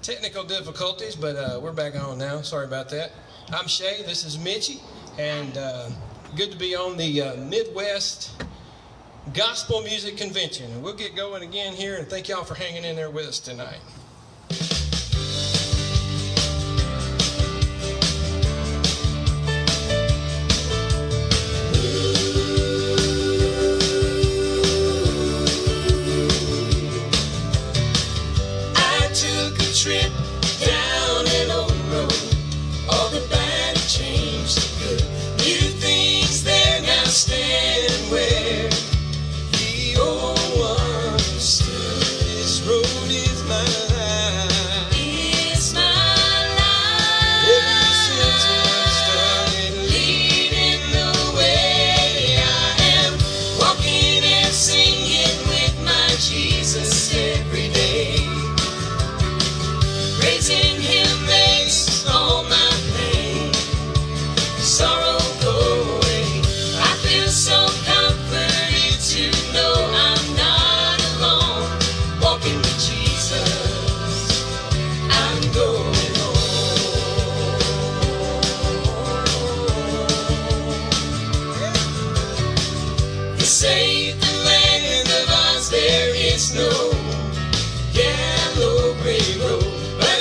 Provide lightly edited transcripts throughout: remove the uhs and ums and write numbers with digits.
Technical difficulties, but we're back on now. Sorry about that. I'm Shay, this is Michi, and good to be on the Midwest Gospel Music Convention. And we'll get going again here, and thank y'all for hanging in there with us tonight. Trip down an old road, all the bad had changed to good. New things there now stand where the old one stood. This road is my life. It's my life. Ever since I started leading the way, I am walking and singing with my Jesus every day. Praising Him makes all my pain, sorrow go away. I feel so comforted to know I'm not alone. Walking with Jesus, I'm going home. The safe land of Oz, there is no yellow gray road,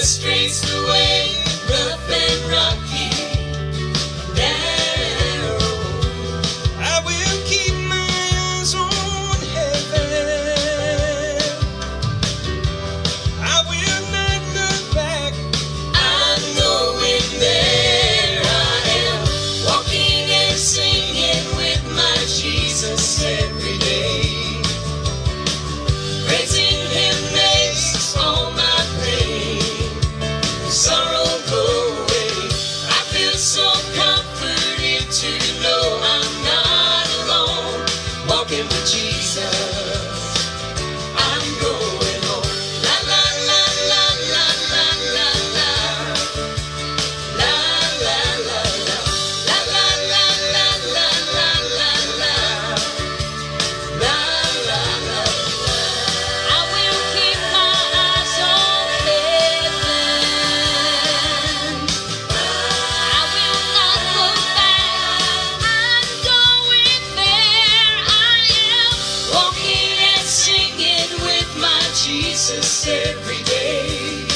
straight's the way, rough and rocky, narrow. I will keep my eyes on heaven. I will not look back. I'm going there. I am walking and singing with my Jesus every day. Praising Him makes all my pain, sorrow go away. I feel so comforted to know I'm not alone. Walking with Jesus, I'm going home. La la la la la la la la. La la la la. La la la la la la la la. La la la la. I will keep my eyes on heaven. Jesus every day.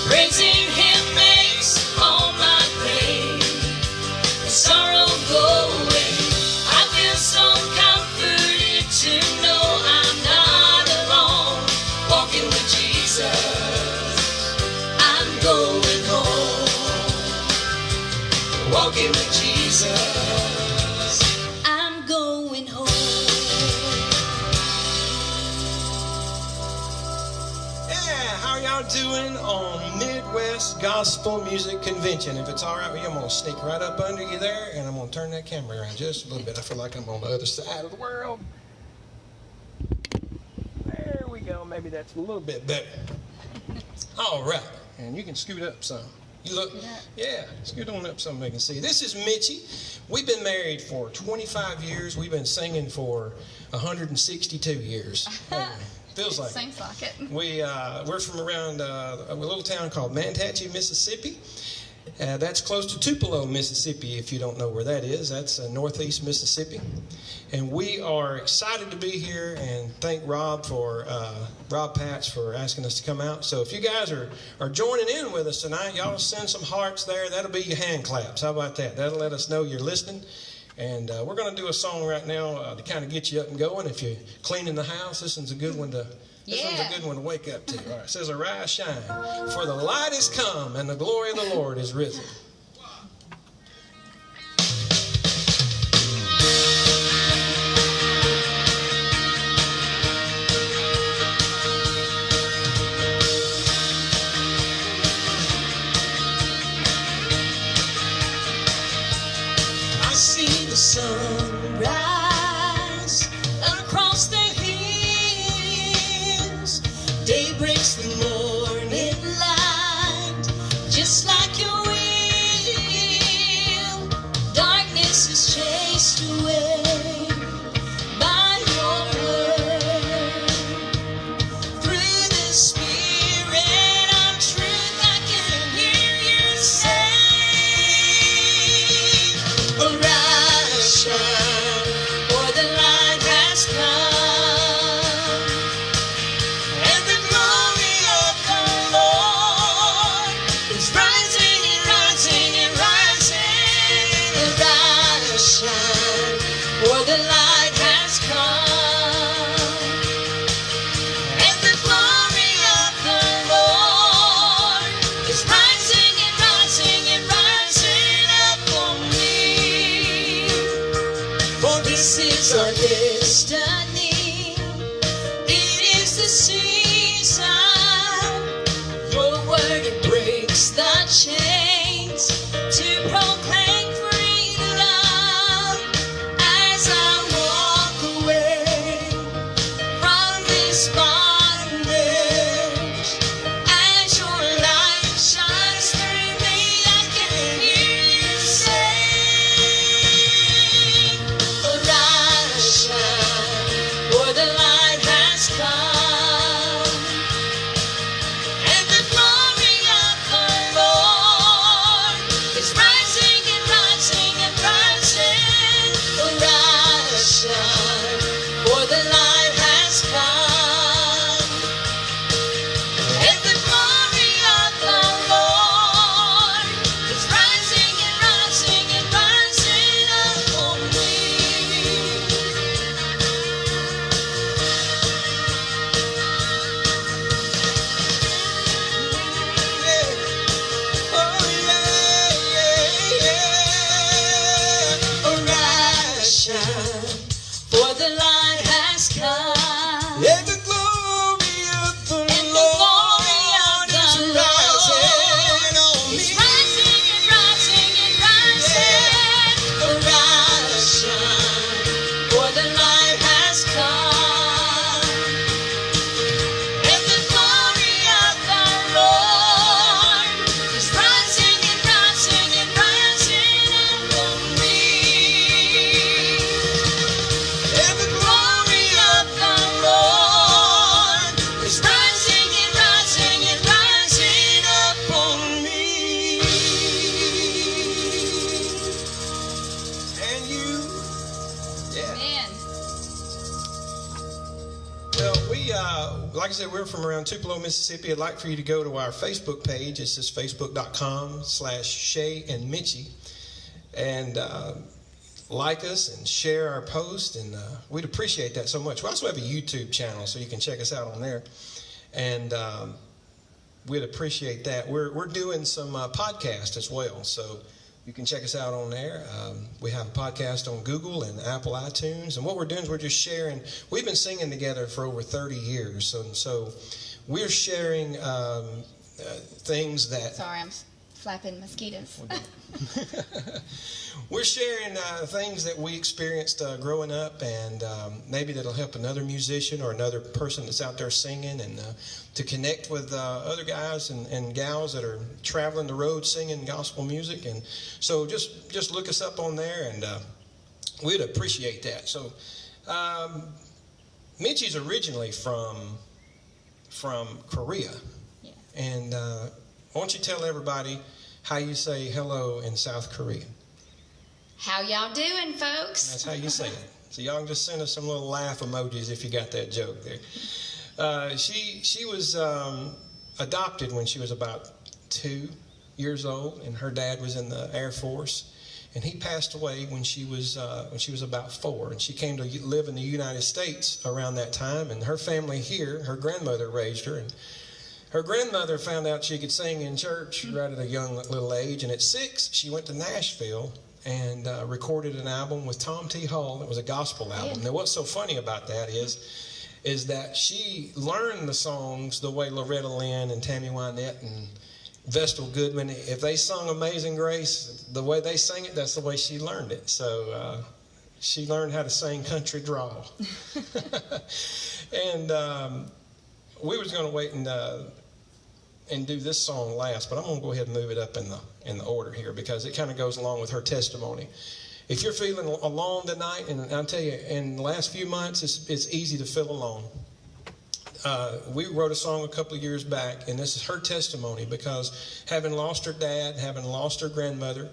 Praising Him makes all my pain, sorrow go away. I feel so comforted to know I'm not alone. Walking with Jesus, I'm going home. Walking with Jesus, I'm going home. How y'all doing on Midwest Gospel Music Convention? If it's all right with you, I'm going to sneak right up under you there, and I'm going to turn that camera around just a little bit. I feel like I'm on the other side of the world. There we go. Maybe that's a little bit better. All right. And you can scoot up some. You look, yeah, scoot on up some so we can see. This is Michi. We've been married for 25 years. We've been singing for 162 years. Feels like Seems like it. We're from around a little town called Manatee, Mississippi. That's close to Tupelo, Mississippi, if you don't know where that is. That's northeast Mississippi. And we are excited to be here and thank Rob Patch for asking us to come out. So if you guys are joining in with us tonight, y'all send some hearts there. That'll be your hand claps. How about that? That'll let us know you're listening. And we're going to do a song right now to kind of get you up and going. If you're cleaning the house, this one's a good one to wake up to. All right, it says, "Arise, shine, for the light is come, and the glory of the Lord is risen." I see the sun rise across the hills. Day breaks the morning light, just like your will. Darkness is chased away by your word. Through the Spirit this is our destiny. It is the season. Your word, it breaks the chains to proclaim freedom. As I walk away from this bondage, as your light shines through me, I can hear you say, arise, shine, for the light has come, and the glory of the Lord is rising and rising and rising. Arise, shine, for the light has come, and the glory of the Lord is rising and rising and rising upon me. Arise, shine, for the light has come. And the glory of the And the Lord glory of is the rising on Lord me. is rising and rising and rising. Arise, shine, for the light has come, and the glory of the Lord is rising and rising and rising upon me. And the Glory of the Lord is rising and rising and rising upon me. And you. Yeah. Man. Well, like I said, we're from around Tupelo, Mississippi. I'd like for you to go to our Facebook page. It's just facebook.com/Shay and Michi. And like us and share our post. And we'd appreciate that so much. We also have a YouTube channel, so you can check us out on there. And we'd appreciate that. We're doing some podcasts as well, so you can check us out on there. We have a podcast on Google and Apple iTunes, and what we're doing is we're just sharing. We've been singing together for over 30 years, so we're sharing things that Sorry, I'm flapping mosquitoes. we're sharing things that we experienced growing up, and maybe that'll help another musician or another person that's out there singing, and to connect with other guys and gals that are traveling the road singing gospel music. And so just look us up on there, and we'd appreciate that. So Michi's originally from Korea. Yeah. And why don't you tell everybody how you say hello in South Korea? How y'all doing, folks? That's how you say it. So y'all can just send us some little laugh emojis if you got that joke there. She was adopted when she was about 2 years old, and her dad was in the Air Force, and he passed away when she was about 4, and she came to live in the United States around that time. And her family here, her grandmother raised her, and her grandmother found out she could sing in church right at a young little age, and at 6 she went to Nashville and recorded an album with Tom T. Hall. It was a gospel album. Yeah. Now what's so funny about that is that she learned the songs the way Loretta Lynn and Tammy Wynette and Vestal Goodman, if they sung Amazing Grace, the way they sang it, that's the way she learned it. So she learned how to sing country drawl. And we was going to wait and do this song last, but I'm going to go ahead and move it up in the order here because it kind of goes along with her testimony. If you're feeling alone tonight, and I'll tell you, in the last few months, it's easy to feel alone. We wrote a song a couple of years back, and this is her testimony because having lost her dad, having lost her grandmother,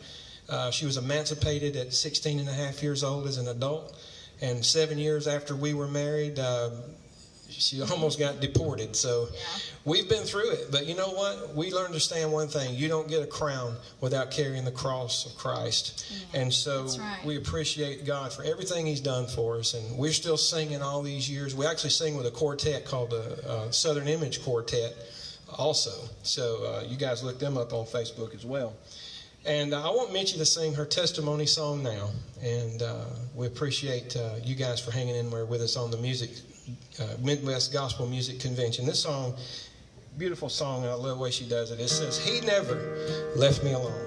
she was emancipated at 16 and a half years old as an adult, and 7 years after we were married, she almost got deported. So we've been through it. But you know what? We understand one thing. You don't get a crown without carrying the cross of Christ. Yeah, and so right. we appreciate God for everything he's done for us. And we're still singing all these years. We actually sing with a quartet called the Southern Image Quartet also. So you guys look them up on Facebook as well. And I want Michi to sing her testimony song now. And we appreciate you guys for hanging in there with us on the Midwest Gospel Music Convention. This song, beautiful song, and I love the way she does it. It says, "He never left me alone."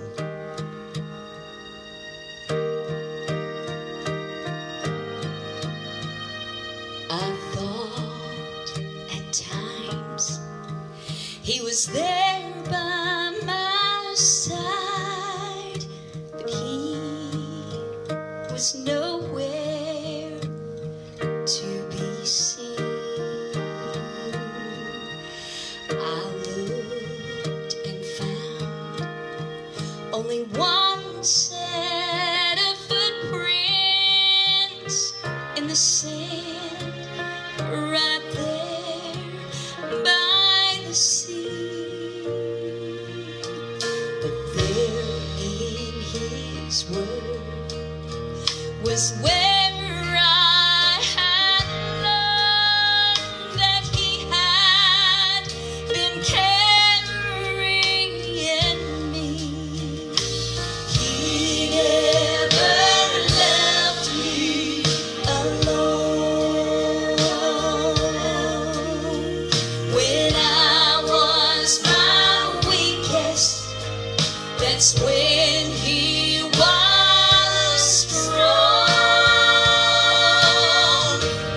I thought at times he was there by my side, but he was nowhere to be seen. I looked and found only one set of footprints in the sand, right there by the sea. But there in his word was where I had learned that he had been carrying me. He never left me alone. When I was my weakest, that's when he was strong.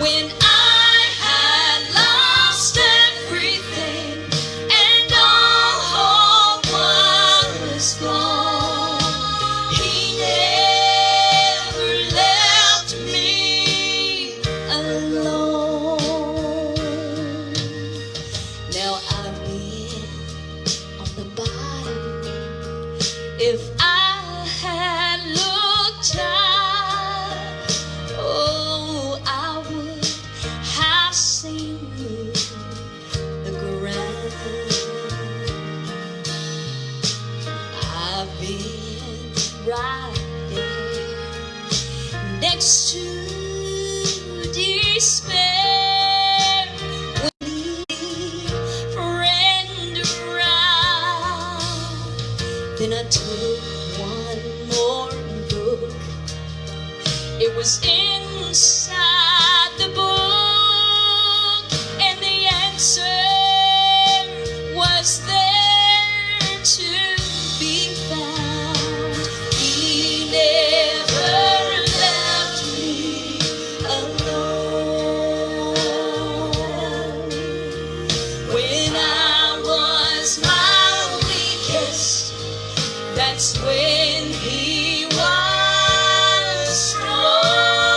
When I had lost everything and all hope was gone, he never left me alone. Now I've been on the bottom. If I had looked up, oh, I would have seen the ground. I've been right there next to despair when he friend around. Then I took one more look. It was inside the book, and the answer was there to be found. He never left me alone. When I was my weakest, that's when he was strong.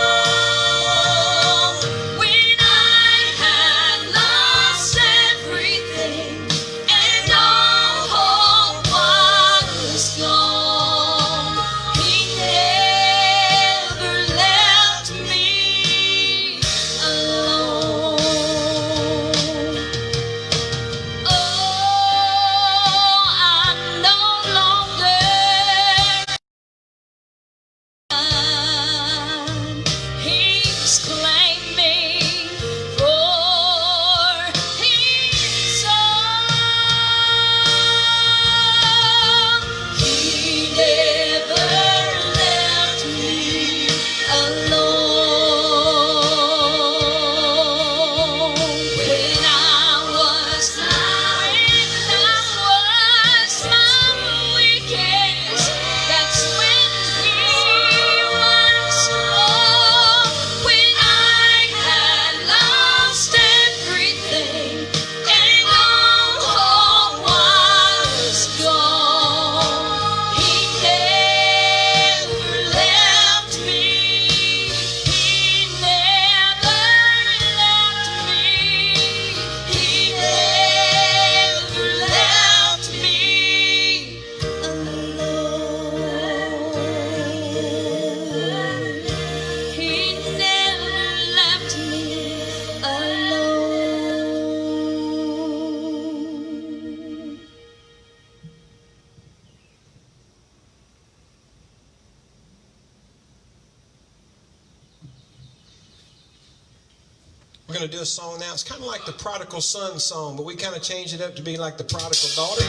We're going to do a song now. It's kind of like the prodigal son song, but we kind of changed it up to be like the prodigal daughter.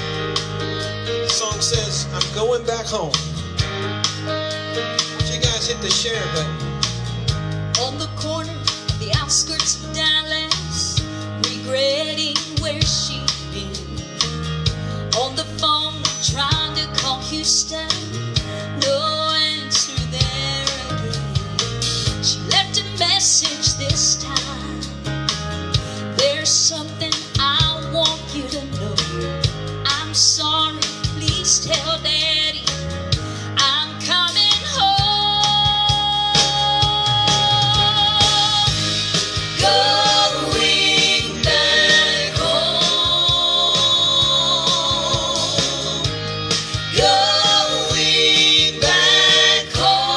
The song says, I'm going back home. Would you guys hit the share button? On the corner of the outskirts of Dallas, regretting where she'd been. On the phone, trying to call Houston, no answer there again. She left a message this time. There's something I want you to know. I'm sorry, please tell Daddy I'm coming home. Going back home. Going back home.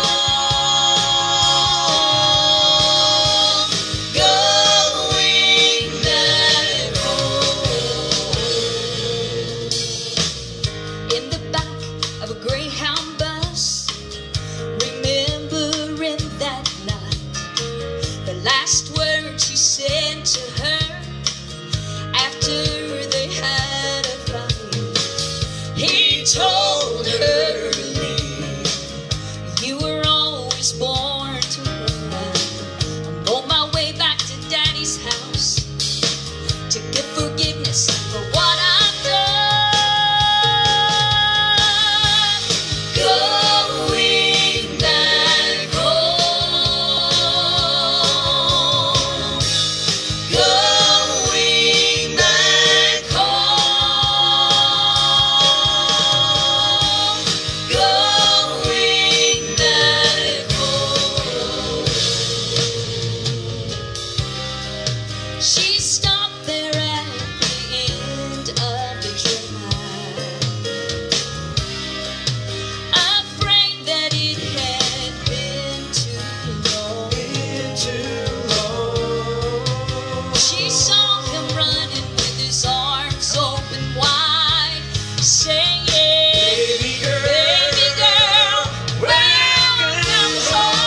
Going back home. In the back of a Greyhound bus, remembering that night, the last words he said to her after they had a fight. He told her, you were always born to run. I'm on my way back to Daddy's house to get forgiveness for what I've done. Going back home. Going back home. Going back home. She stopped there at the end of the drive, afraid that it had been too long. She saw him running with his arms open wide, saying, Baby girl, welcome home.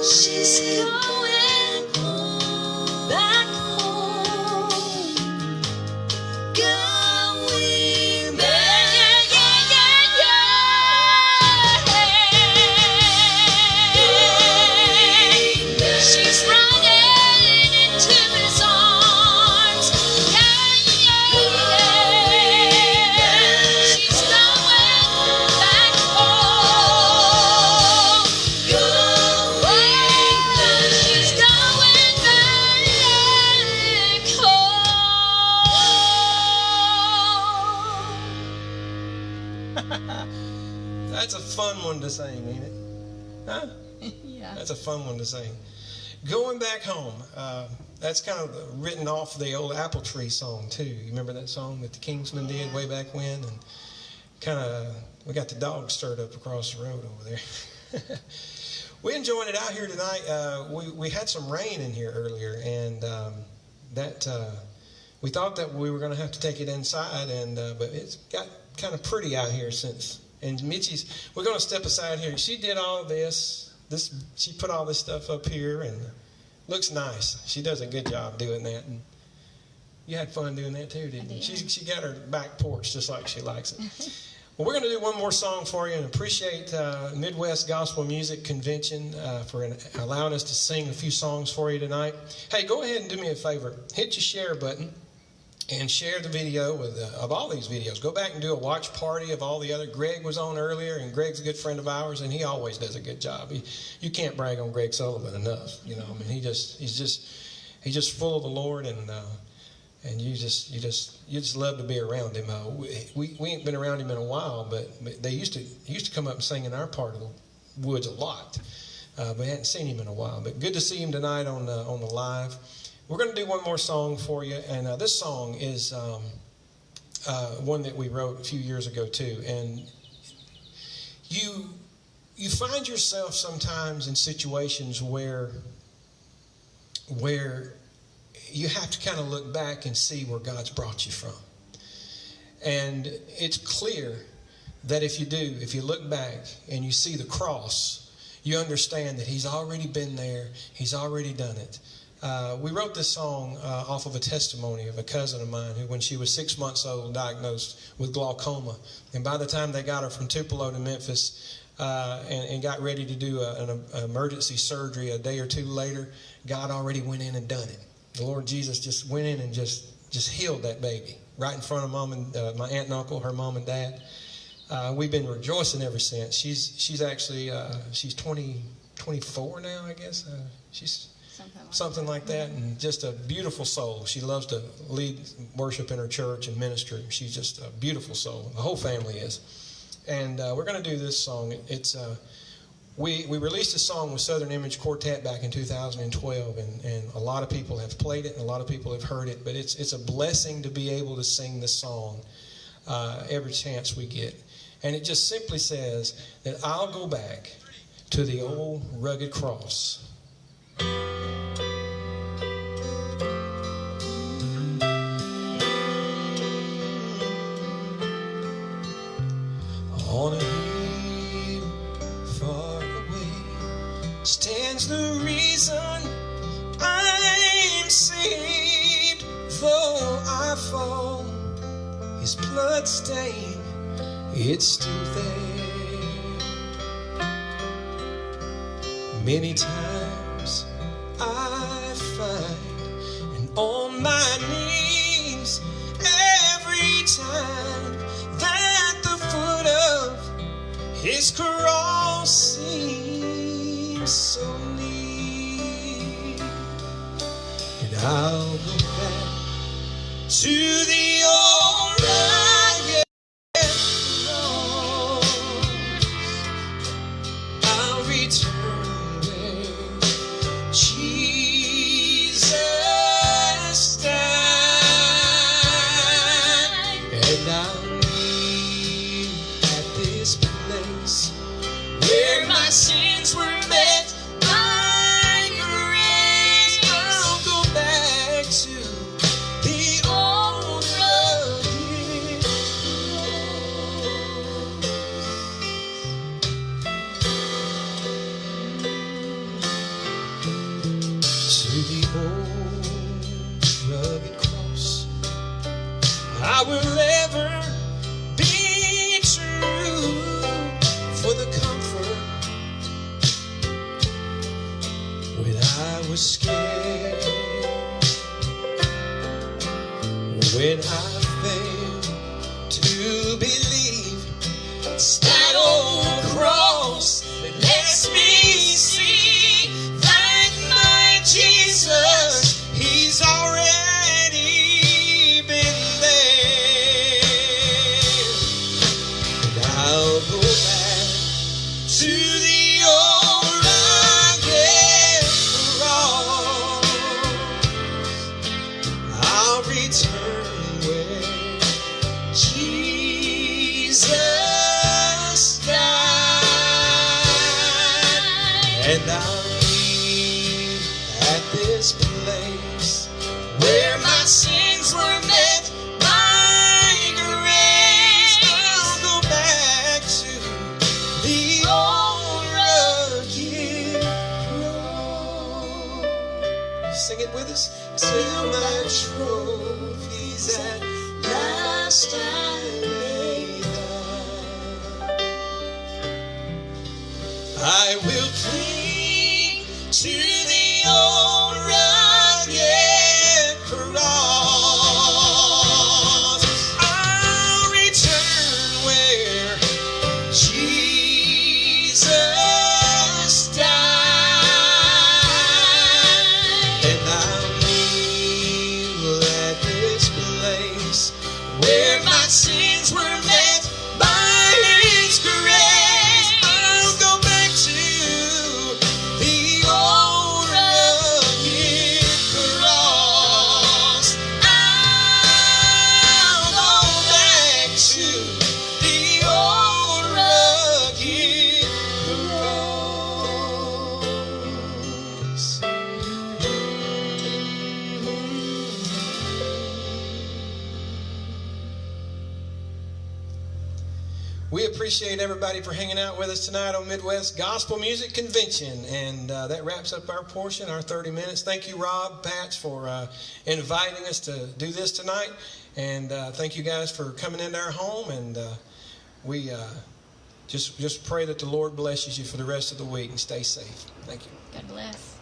She's going back home. Going back, she's running into his arms. She's going back home. She's going back home. That's a fun one to sing, ain't it? Huh? Yeah. That's a fun one to sing. Going back home. That's kind of written off the old Apple Tree song too. You remember that song that the Kingsmen did way back when? And kind of, we got the dogs stirred up across the road over there. We're enjoying it out here tonight. We had some rain in here earlier, and we thought that we were going to have to take it inside, but it's got kind of pretty out here since. And Michi's, we're going to step aside here. She did all of this. She put all this stuff up here, and looks nice. She does a good job doing that. And you had fun doing that too, didn't you? She got her back porch just like she likes it. Well, we're going to do one more song for you, and appreciate Midwest Gospel Music Convention for allowing us to sing a few songs for you tonight. Hey, go ahead and do me a favor. Hit your share button and share the video of all these videos. Go back and do a watch party of all the other. Greg was on earlier, and Greg's a good friend of ours, and he always does a good job. You can't brag on Greg Sullivan enough. You know, I mean, he's just full of the Lord, and you just love to be around him. We ain't been around him in a while, but he used to come up and sing in our part of the woods a lot. We hadn't seen him in a while, but good to see him tonight on the live. We're going to do one more song for you, and this song is one that we wrote a few years ago too. And you find yourself sometimes in situations where you have to kind of look back and see where God's brought you from. And it's clear that if you look back and you see the cross, you understand that he's already been there. He's already done it. We wrote this song off of a testimony of a cousin of mine who, when she was 6 months old, diagnosed with glaucoma. And by the time they got her from Tupelo to Memphis and got ready to do an emergency surgery a day or two later, God already went in and done it. The Lord Jesus just went in and just healed that baby right in front of mom and my aunt and uncle, her mom and dad. We've been rejoicing ever since. She's actually she's 24 now, I guess. She's something like that, and just a beautiful soul. She loves to lead worship in her church and ministry. She's just a beautiful soul. The whole family is. And we're going to do this song. It's we released a song with Southern Image Quartet back in 2012, and a lot of people have played it and a lot of people have heard it. But it's a blessing to be able to sing this song every chance we get. And it just simply says that I'll go back to the old rugged cross. On a hill far away stands the reason I'm saved. Though I fall, his blood stain, it's still there. Many times I find, and on my knees, every time that the foot of his cross seems so near, and I'll go back to the old rugged cross. I'll return where Jesus died, and I'll kneel at this place where my sins were met by grace. I'll go back to the old rugged cross. To the old rugged cross I will ever be true, for the comfort when I was scared, when I failed to believe. It's that old cross that lets me see that my Jesus, he's already been there. And I'll go back to the old rugged cross. I'll return where Jesus died, and I'll leave at this place where my sins were met by grace. I'll go back to the old rugged cross. Sing it with us. Till my trophies at last I lay down, I will cling to the old rugged cross. I'll return where Jesus died, and I'll kneel at this place where my sins were met by his grace. I'll go back to we appreciate everybody for hanging out with us tonight on Midwest Gospel Music Convention. And that wraps up our portion, our 30 minutes. Thank you, Rob, Patch, for inviting us to do this tonight. And thank you guys for coming into our home. And we just pray that the Lord blesses you for the rest of the week and stay safe. Thank you. God bless.